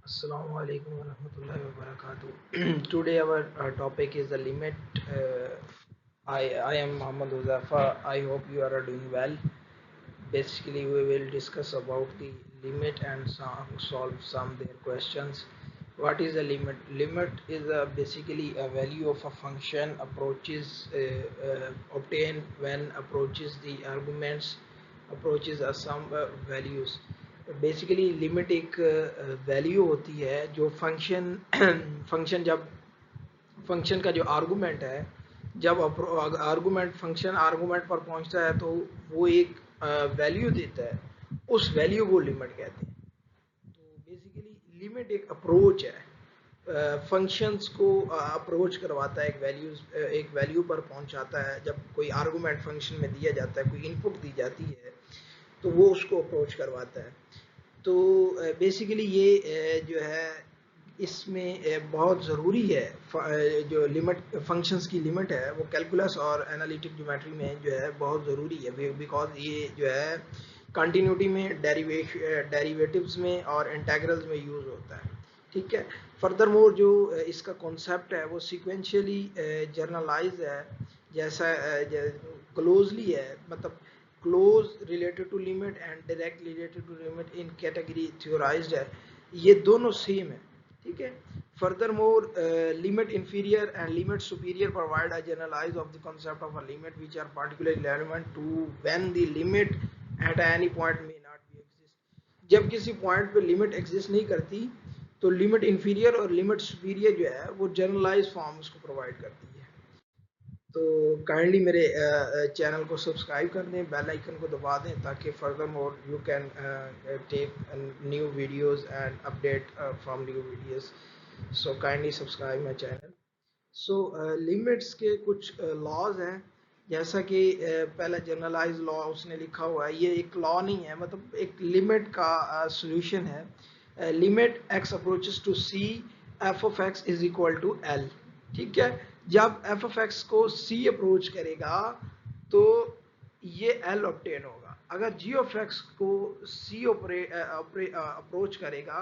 Assalamu alaikum wa rahmatullahi wa barakatuh. Today our topic is the limit. I am Muhammad Uzafa. I hope you are doing well. Basically, we will discuss about the limit and solve some their questions. What is a limit? Limit is basically a value of a function approaches obtained when approaches the arguments approaches are some values. Basically limit एक value होती है जो function function जब function का जो argument है जब argument function argument पर पहुंचता है तो वो एक वैल्यू देता है, उस वैल्यू को लिमिट कहते हैं। तो बेसिकली लिमिट एक अप्रोच है, फंक्शंस को अप्रोच करवाता है, एक वैल्यू पर पहुंचाता है। जब कोई आर्गूमेंट फंक्शन में दिया जाता है, कोई इनपुट दी जाती है तो वो उसको अप्रोच करवाता है। तो बेसिकली ये जो है इसमें बहुत ज़रूरी है, जो लिमिट फंक्शंस की लिमिट है वो कैलकुलस और एनालिटिक ज्योमेट्री में जो है बहुत ज़रूरी है, बिकॉज ये जो है कंटिन्यूटी में डेरिवेटिव्स में और इंटेग्रल्स में यूज़ होता है। ठीक है। फर्दर मोर जो इसका कॉन्सेप्ट है वो सिक्वेंशियली जर्नलाइज है, जैसा क्लोजली है, मतलब close related to limit and direct related to limit in category theorised है, ये दोनों सेम है। ठीक है। Further more limit inferior and limit superior provide a generalise of the concept of a limit which are particularly relevant to when the limit at any point may not be exist। जब किसी point पे limit exist नहीं करती तो limit inferior और limit superior जो है वो जनरलाइज फॉर्म उसको प्रोवाइड करती है। तो काइंडली मेरे चैनल को सब्सक्राइब कर दें, बेल आइकन को दबा दें ताकि further more you can take new videos and update from new videos. So kindly subscribe my channel. So limits के कुछ लॉज हैं, जैसा कि पहला जनरलाइज लॉ उसने लिखा हुआ है, ये एक लॉ नहीं है, मतलब एक लिमिट का सॉल्यूशन है। Limit x approaches to c f of x is equal to L. ठीक है। जब एफ ऑफ एक्स को सी अप्रोच करेगा तो ये एल ऑब्टेन होगा। अगर जी ऑफ एक्स को सी अप्रोच करेगा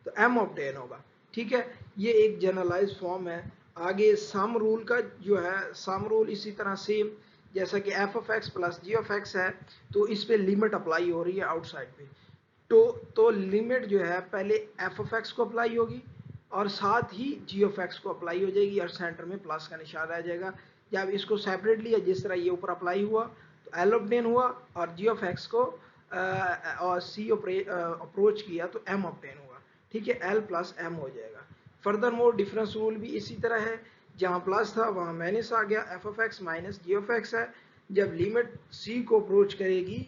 तो एम ऑब्टेन होगा। ठीक है। ये एक जनरलाइज फॉर्म है। आगे सम रूल का जो है, सम रूल इसी तरह सेम, जैसा कि f of x plus g of x है तो इस पे लिमिट अप्लाई हो रही है आउटसाइड पे। तो लिमिट जो है पहले एफ ऑफ एक्स को अप्लाई होगी और साथ ही जी ऑफ एक्स को अप्लाई हो जाएगी और सेंटर में प्लस का निशान रह जाएगा। जब इसको सेपरेटली है जिस तरह ये ऊपर अप्लाई हुआ तो एल ऑब्टेन हुआ, और जी ऑफ एक्स को और सी अप्रोच किया तो एम ऑब्टेन हुआ। ठीक है। एल प्लस एम हो जाएगा। फर्दर मोर डिफरेंस रूल भी इसी तरह है, जहाँ प्लस था वहाँ माइनस आ गया, f of x minus g of x है। जब लिमिट सी को अप्रोच करेगी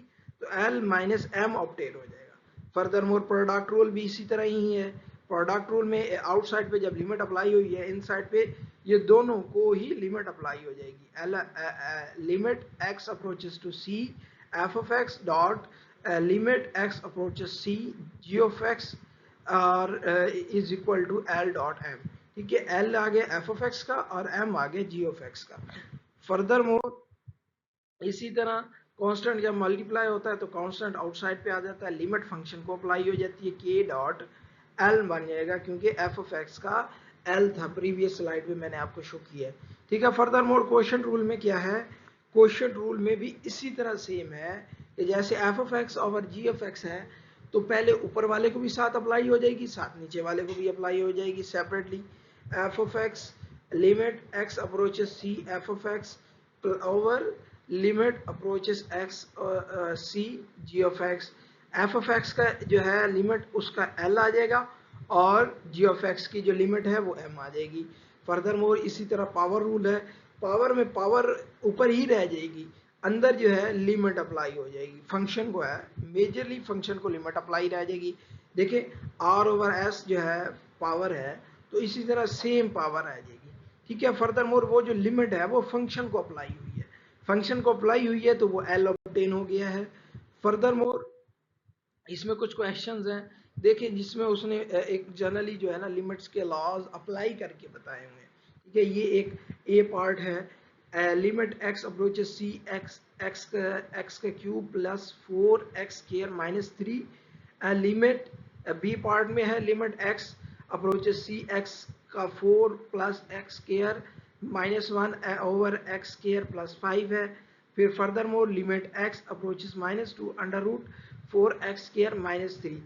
तो एल माइनस एम ऑब्टेन हो जाएगा। फर्दर मोर प्रोडक्ट रूल भी इसी तरह ही है। प्रोडक्ट रूल में आउटसाइड पे जब लिमिट अप्लाई हुई है, इनसाइड पे ये दोनों को ही लिमिट अप्लाई हो जाएगी। Limit x approaches to c f of x dot limit x approaches c g of x और is equal to L dot M. ठीक है। एल आ गया एफ ऑफ एक्स का और एम आ गया जी ऑफ एक्स का। फर्दर मोर इसी तरह कांस्टेंट जब मल्टीप्लाई होता है तो कांस्टेंट आउटसाइड पे आ जाता है, लिमिट फंक्शन को अप्लाई हो जाती है, के डॉट एल बन जाएगा क्योंकि एफ ऑफ एक्स का एल था, प्रीवियस स्लाइड में मैंने आपको शो किया है। ठीक है। फर्दर मोर क्वेश्चन रूल में क्या है, क्वेश्चन रूल में भी इसी तरह सेम है कि जैसे एफ ऑफ एक्स और जी ऑफ एक्स है तो पहले ऊपर वाले को भी साथ अप्लाई हो जाएगी, साथ नीचे वाले को भी अप्लाई हो जाएगी separately. F of x limit x approaches c f of x over limit approaches x c g of x. F of x का जो है लिमिट उसका एल आ जाएगा और जी ऑफ एक्स की जो लिमिट है वो एम आ जाएगी। फर्दर मोर इसी तरह पावर रूल है, पावर में पावर ऊपर ही रह जाएगी, अंदर जो है लिमिट अप्लाई हो जाएगी। फंक्शन को है मेजरली फंक्शन को लिमिट अप्लाई रह जाएगी। देखिए आर ओवर एस जो है पावर है तो इसी तरह सेम पावर आ जाएगी। ठीक है। फर्दर मोर वो जो लिमिट है वो फंक्शन को अप्लाई हुई है, फंक्शन को अप्लाई हुई है तो वो एल ऑब्टेन हो गया है। फर्दर मोर इसमें कुछ क्वेश्चंस हैं, देखिए जिसमें उसने एक जनरली जो है ना लिमिट्स के लॉज अप्लाई करके बताए हुए हैं। ठीक है। ये एक ए पार्ट है, limit x approaches c x x का cube plus 4x square minus 3 limit b part में है limit x approaches c x का 4 plus x square -1 over x square plus 5 है। फिर further more limit x approaches -2 under root 4 x square -3।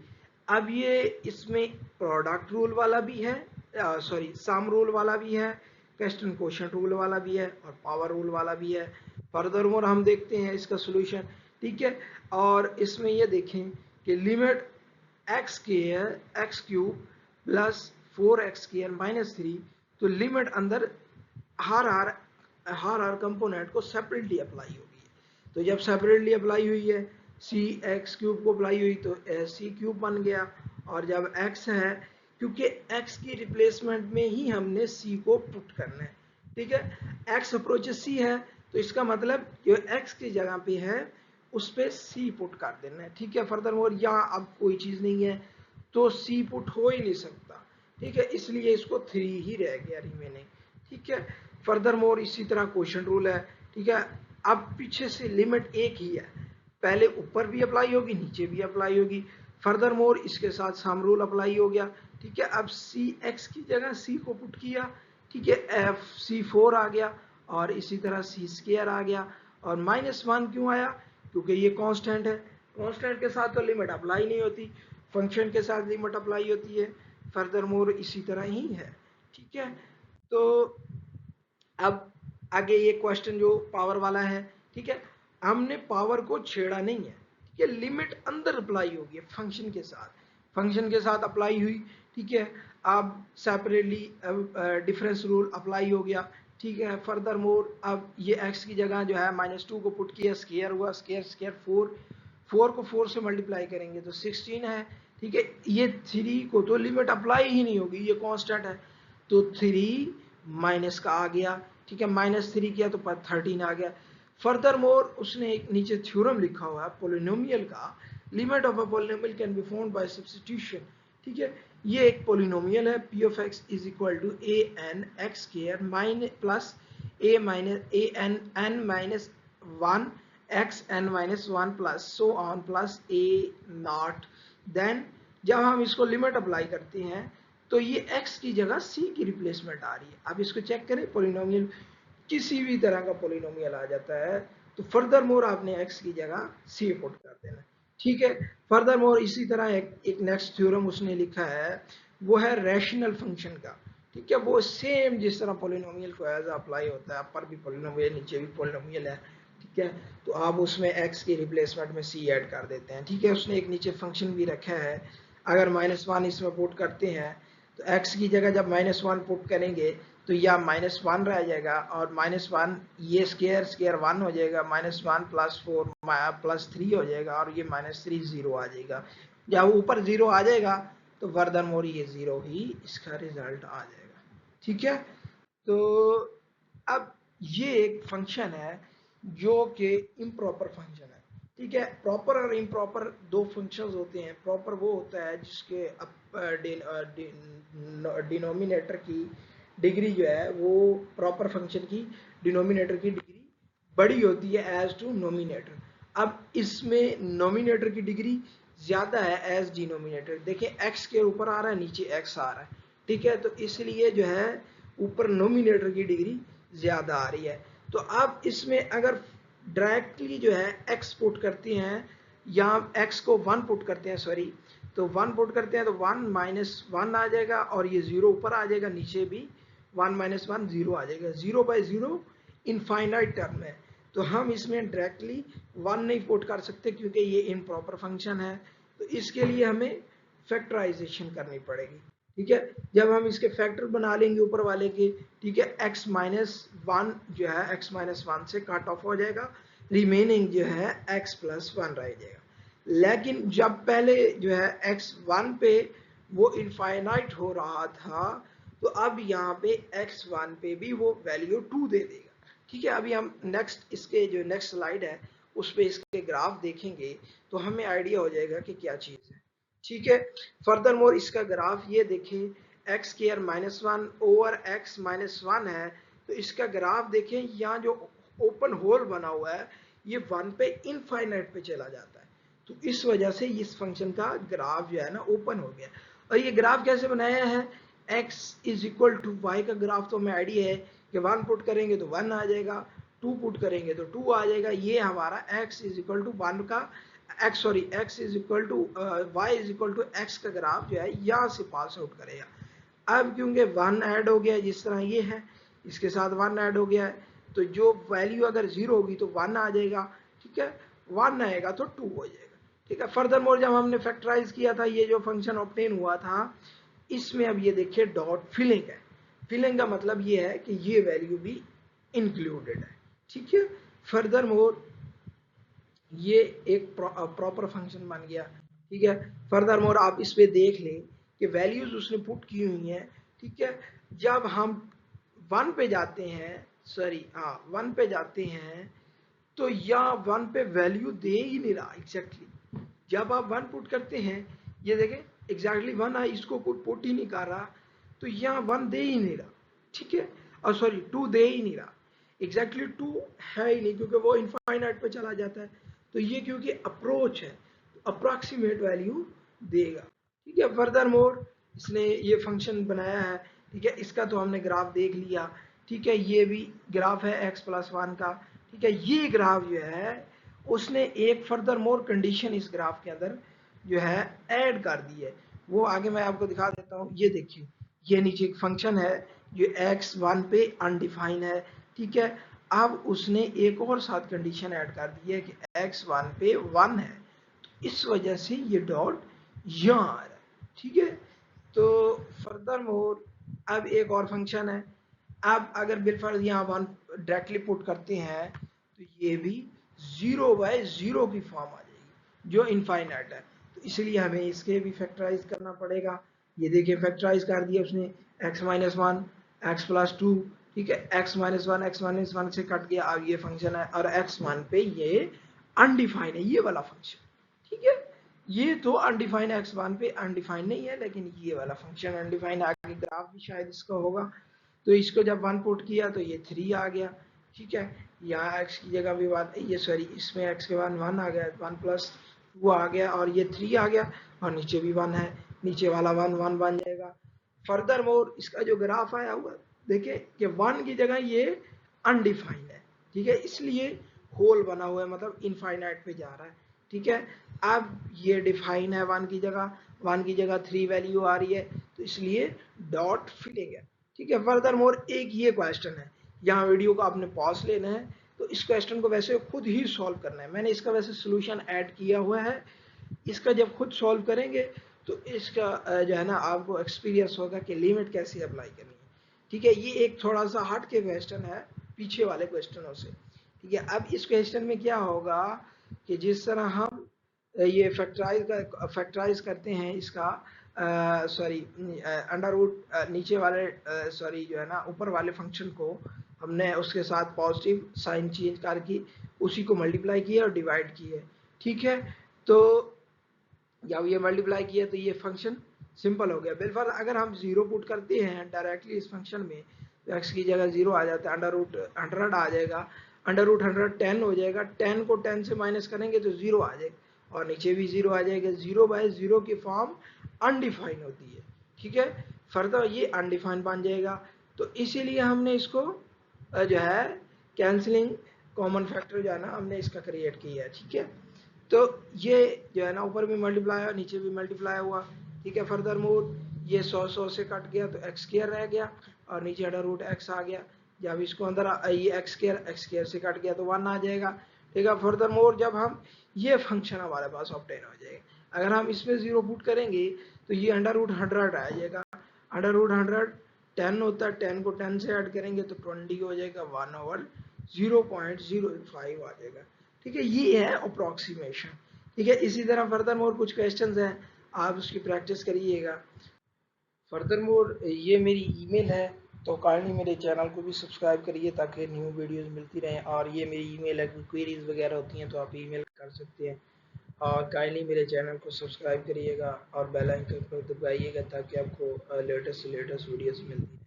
अब ये इसमें product rule वाला भी है, सॉरी सम रूल वाला भी है, क्वेश्चन क्वोशंट रूल वाला भी है और पावर रूल वाला भी है। फर्दर मोर हम देखते हैं इसका सोल्यूशन, ठीक है। और इसमें ये देखें कि limit x square x cube plus 4x square -3, तो लिमिट अंदर हर कंपोनेंट को सेपरेटली अप्लाई होगी। तो जब सेपरेटली अप्लाई हुई है सी एक्स क्यूब को अप्लाई हुई तो सी क्यूब बन गया। और जब x है, क्योंकि x की रिप्लेसमेंट में ही हमने c को पुट करना है, ठीक है। x अप्रोचेस c है तो इसका मतलब जो x की जगह पे है उस पे c पुट कर देना है, ठीक है। फर्दर मोर यहाँ अब कोई चीज़ नहीं है तो c पुट हो ही नहीं सकता, ठीक है, इसलिए इसको 3 ही रह गया रिमेनिंग, ठीक है। फर्दर मोर इसी तरह क्वोशंट रूल है, ठीक है। अब पीछे से लिमिट एक ही है, पहले ऊपर भी अप्लाई होगी नीचे भी अप्लाई होगी। फर्दर मोर इसके साथ सम रूल अप्लाई हो गया, ठीक है। अब सी एक्स की जगह सी को पुट किया, ठीक है, एफ सी 4 आ गया और इसी तरह सी स्क्वायर आ गया। और -1 क्यों आया? क्योंकि ये कांस्टेंट है, कांस्टेंट के साथ तो लिमिट अप्लाई नहीं होती, फंक्शन के साथ लिमिट अप्लाई होती है। फर्दर मोर इसी तरह ही है, ठीक है। तो अब आगे ये क्वेश्चन जो पावर वाला है, ठीक है, हमने पावर को छेड़ा नहीं है, ठीक है, लिमिट अंदर अप्लाई होगी फंक्शन के साथ अप्लाई हुई, ठीक है। अब सेपरेटली डिफरेंस रूल अप्लाई हो गया, ठीक है। फर्दर मोर अब ये x की जगह जो है -2 को पुट किया, स्क्वायर हुआ, स्क्वायर स्क्वायर 4 को 4 से मल्टीप्लाई करेंगे तो 16 है, ठीक है। ये 3 को तो लिमिट अप्लाई ही नहीं होगी, ये कांस्टेंट है, तो 3 माइनस का आ गया, ठीक है, -3 किया तो 13 आ गया। फर्दर मोर उसने एक नीचे थ्योरम लिखा हुआ है पोलिनोमियल का, limit of a polynomial can be found by substitution, ठीक है। ये एक पोलिनोमियल है p of x is equal to a n x square minus plus a minus a n n minus 1 x n minus 1 plus so on plus a naught. Then जब हम इसको limit apply करते हैं तो ये x की जगह c की रिप्लेसमेंट आ रही है। अब इसको चेक करें, पोलिनोमियल किसी भी तरह का पोलिनोमियल आ जाता है तो फर्दर मोर आपने x की जगह c पुट कर देना, ठीक है। फर्दर मोर इसी तरह एक नेक्स्ट थ्योरम उसने लिखा है, वो है रैशनल फंक्शन का, ठीक है। वो सेम जिस तरह पोलिनोमियल को एज अप्लाई होता है, ऊपर भी पोलिनोमियल नीचे भी पोलिनोमियल है, ठीक है। तो आप उसमें x की रिप्लेसमेंट में c ऐड कर देते हैं, ठीक है। उसने एक नीचे फंक्शन भी रखा है, अगर -1 इसमें पुट करते हैं तो x की जगह जब -1 पुट करेंगे तो यह -1 रह जाएगा और -1 ये स्क्वायर स्क्वायर 1 हो जाएगा, -1 प्लस 4 प्लस 3 हो जाएगा और ये -3 0 आ जाएगा। जब ऊपर 0 आ जाएगा तो फर्दर मोर ये 0 ही इसका रिजल्ट आ जाएगा, ठीक है। तो अब ये एक फंक्शन है जो कि इम्प्रॉपर फंक्शन है, ठीक है। प्रॉपर और इम्प्रॉपर दो फंक्शंस होते हैं। प्रॉपर वो होता है जिसके डिनोमिनेटर की डिग्री जो है वो प्रॉपर फंक्शन की डिनोमिनेटर की डिग्री बड़ी होती है एज टू नोमिनेटर। अब इसमें नोमिनेटर की डिग्री ज्यादा है एज डिनोमिनेटर, देखिए x के ऊपर आ रहा है नीचे x आ रहा है, ठीक है। तो इसलिए जो है ऊपर नोमिनेटर की डिग्री ज्यादा आ रही है। तो अब इसमें अगर डायरेक्टली जो है x पुट करते हैं या x को 1 पुट करते हैं, सॉरी, तो 1 पुट करते हैं तो 1 -1 आ जाएगा और ये 0 ऊपर आ जाएगा, नीचे भी 1 -1 0 आ जाएगा, 0/0 इनफाइनाइट टर्म है। तो हम इसमें डायरेक्टली 1 नहीं पुट कर सकते क्योंकि ये इम्प्रॉपर फंक्शन है, तो इसके लिए हमें फैक्टराइजेशन करनी पड़ेगी, ठीक है। जब हम इसके फैक्टर बना लेंगे ऊपर वाले के, ठीक है, x-1 जो है x-1 से कट ऑफ हो जाएगा, रिमेनिंग जो है x+1 रह जाएगा। लेकिन जब पहले जो है x1 पे वो इनफाइनाइट हो रहा था तो अब यहाँ पे x1 पे भी वो वैल्यू 2 दे देगा, ठीक है। अभी हम नेक्स्ट इसके जो नेक्स्ट स्लाइड है उस पे इसके ग्राफ देखेंगे तो हमें आइडिया हो जाएगा कि क्या चीज़ है, ठीक है। फर्दर मोर इसका ग्राफ ये देखें, x स्क्वायर -1 ओवर x -1 है, तो इसका ग्राफ देखें, यहाँ जो ओपन होल बना हुआ है ये 1 पे इनफाइनाइट पे चला जाता है, तो इस वजह से इस फंक्शन का ग्राफ जो है ना ओपन हो गया। और ये ग्राफ कैसे बनाया है, x is equal to y का ग्राफ तो हमें आइडिया है कि 1 पुट करेंगे तो 1 आ जाएगा, 2 पुट करेंगे तो 2 आ जाएगा। ये हमारा x इज इक्वल टू 1 का x is equal to y is equal to x का ग्राफ जो है यहाँ से पास आउट करेगा। अब क्योंकि 1 ऐड हो गया, जिस तरह ये है इसके साथ 1 ऐड हो गया है, तो जो वैल्यू अगर 0 होगी तो 1 आ जाएगा, ठीक है, 1 आएगा तो 2 हो जाएगा, ठीक है। फर्दर मोर जब हमने फैक्टराइज किया था ये जो फंक्शन ऑब्टेन हुआ था, इसमें अब ये देखिए डॉट फिलिंग है। फिलिंग का मतलब ये है कि ये वैल्यू भी इंक्लूडेड है, ठीक है। फर्दर मोर ये एक प्रॉपर फंक्शन बन गया, ठीक है। फर्दर मोर आप इस पे देख लें कि वैल्यूज उसने पुट की हुई हैं, ठीक है। जब हम 1 पे जाते हैं, सॉरी हाँ 1 पे जाते हैं, तो यहाँ 1 पे वैल्यू दे ही नहीं रहा एग्जैक्टली। जब आप 1 पुट करते हैं, ये देखें एग्जैक्टली 1 है, इसको कोई पुट ही नहीं कर रहा, तो यहाँ 1 दे ही नहीं रहा, ठीक है। और सॉरी 2 दे ही नहीं रहा, एग्जैक्टली 2 है ही नहीं क्योंकि वो इनफाइनाइट पे चला जाता है। तो ये क्योंकि अप्रोच है तो अप्रोक्सीमेट वैल्यू देगा, ठीक है। फर्दर मोर इसने ये फंक्शन बनाया है, ठीक है। इसका तो हमने ग्राफ देख लिया, ठीक है। ये भी ग्राफ है x+1 का, ठीक है। ये ग्राफ जो है उसने एक फर्दर मोर कंडीशन इस ग्राफ के अंदर जो है ऐड कर दी है, वो आगे मैं आपको दिखा देता हूँ। ये देखिए ये नीचे एक फंक्शन है जो x1 पे अनडिफाइन है, ठीक है। अब उसने एक और साथ कंडीशन ऐड कर दी है कि x1 पे 1 है, तो इस वजह से ये डॉट यहाँ आ रहा है, ठीक है। तो फर्दर मोर अब एक और फंक्शन है। अब अगर बिलफर्ज यहाँ 1 डायरेक्टली पुट करते हैं तो ये भी 0/0 की फॉर्म आ जाएगी जो इनफाइनाइट है, तो इसलिए हमें इसके भी फैक्टराइज करना पड़ेगा। ये देखिए फैक्टराइज कर दिया उसने, x-1 x+2, ठीक है। x-1 से कट गया, अब ये फंक्शन है और x1 पे ये अनडिफाइन है, ये वाला फंक्शन, ठीक है। ये तो अनडिफाइन x1 पे अनडिफाइन नहीं है, लेकिन ये वाला फंक्शन अनडिफाइन, आगे ग्राफ भी शायद इसका होगा। तो इसको जब 1 पुट किया तो ये 3 आ गया, ठीक है। यहाँ x की जगह भी 1, ये सॉरी इसमें x के बाद 1 आ गया, 1+2 आ गया और ये 3 आ गया, और नीचे भी 1 है, नीचे वाला 1 बन जाएगा। फर्दर मोर इसका जो ग्राफ आया हुआ देखिए कि 1 की जगह ये अनडिफाइंड है, ठीक है, इसलिए होल बना हुआ है, मतलब इनफाइनाइट पे जा रहा है, ठीक है। अब ये डिफाइन है 1 की जगह, 1 की जगह 3 वैल्यू आ रही है, तो इसलिए डॉट फिलिंग है, ठीक है। फर्दर मोर एक ये क्वेश्चन है, यहाँ वीडियो को आपने पॉज लेना है, तो इस क्वेश्चन को वैसे खुद ही सॉल्व करना है। मैंने इसका वैसे सोल्यूशन ऐड किया हुआ है, इसका जब खुद सॉल्व करेंगे तो इसका जो है ना आपको एक्सपीरियंस होगा कि लिमिट कैसे अप्लाई करनी है, ठीक है। ये एक थोड़ा सा हट के क्वेश्चन है पीछे वाले क्वेश्चनों से, ठीक है। अब इस क्वेश्चन में क्या होगा कि जिस तरह हम ये फैक्टराइज करते हैं इसका सॉरी अंडर रूट नीचे वाले सॉरी जो है ना ऊपर वाले फंक्शन को हमने उसके साथ पॉजिटिव साइन चेंज करके उसी को मल्टीप्लाई किया और डिवाइड किया, ठीक है। तो जब ये मल्टीप्लाई किया तो ये फंक्शन सिंपल हो गया। बिलफर अगर हम 0 पुट करते हैं डायरेक्टली इस फंक्शन में तो x की जगह 0 आ जाता है, अंडर रूट 100 आ जाएगा, अंडर रूट 100 10 हो जाएगा, 10 को 10 से माइनस करेंगे तो 0 आ जाएगा और नीचे भी 0 आ जाएगा। 0/0 की फॉर्म अनडिफाइन होती है, ठीक है। फर्दर ये अनडिफाइन बन जाएगा, तो इसीलिए हमने इसको जो है कैंसिलिंग कॉमन फैक्टर जो है ना हमने इसका क्रिएट किया है, ठीक है। तो ये जो है ना ऊपर भी मल्टीप्लाई है नीचे भी मल्टीप्लाई हुआ, ठीक है। फर्दर मोर ये 100 से कट गया तो एक्स स्क्वायर रह गया और नीचे अंडर रूट एक्स आ गया। जब इसको अंदर ये एक्स स्क्वायर से कट गया तो 1 आ जाएगा, ठीक है। फर्दर मोर जब हम ये फंक्शन हमारे पास ऑब्टेन हो जाएगा, अगर हम इसमें 0 पुट करेंगे तो ये अंडर रूट 100 आ जाएगा, अंडर रूट 100 10 होता है, 10 को 10 से ऐड करेंगे तो 20 हो जाएगा, 1/0.05 आ जाएगा, ठीक है। ये है अप्रोक्सीमेशन, ठीक है। इसी तरह फर्दर मोर कुछ क्वेश्चंस हैं, आप उसकी प्रैक्टिस करिएगा। फर्दर मोर ये मेरी ईमेल है, तो काइंडली मेरे चैनल को भी सब्सक्राइब करिए ताकि न्यू वीडियोस मिलती रहें, और ये मेरी ईमेल है, कोई क्वेरीज वगैरह होती हैं तो आप ईमेल कर सकते हैं। और काइंडली मेरे चैनल को सब्सक्राइब करिएगा और बेल आइकन को दबाइएगा ताकि आपको लेटेस्ट से लेटेस्ट वीडियोस मिलती रहें।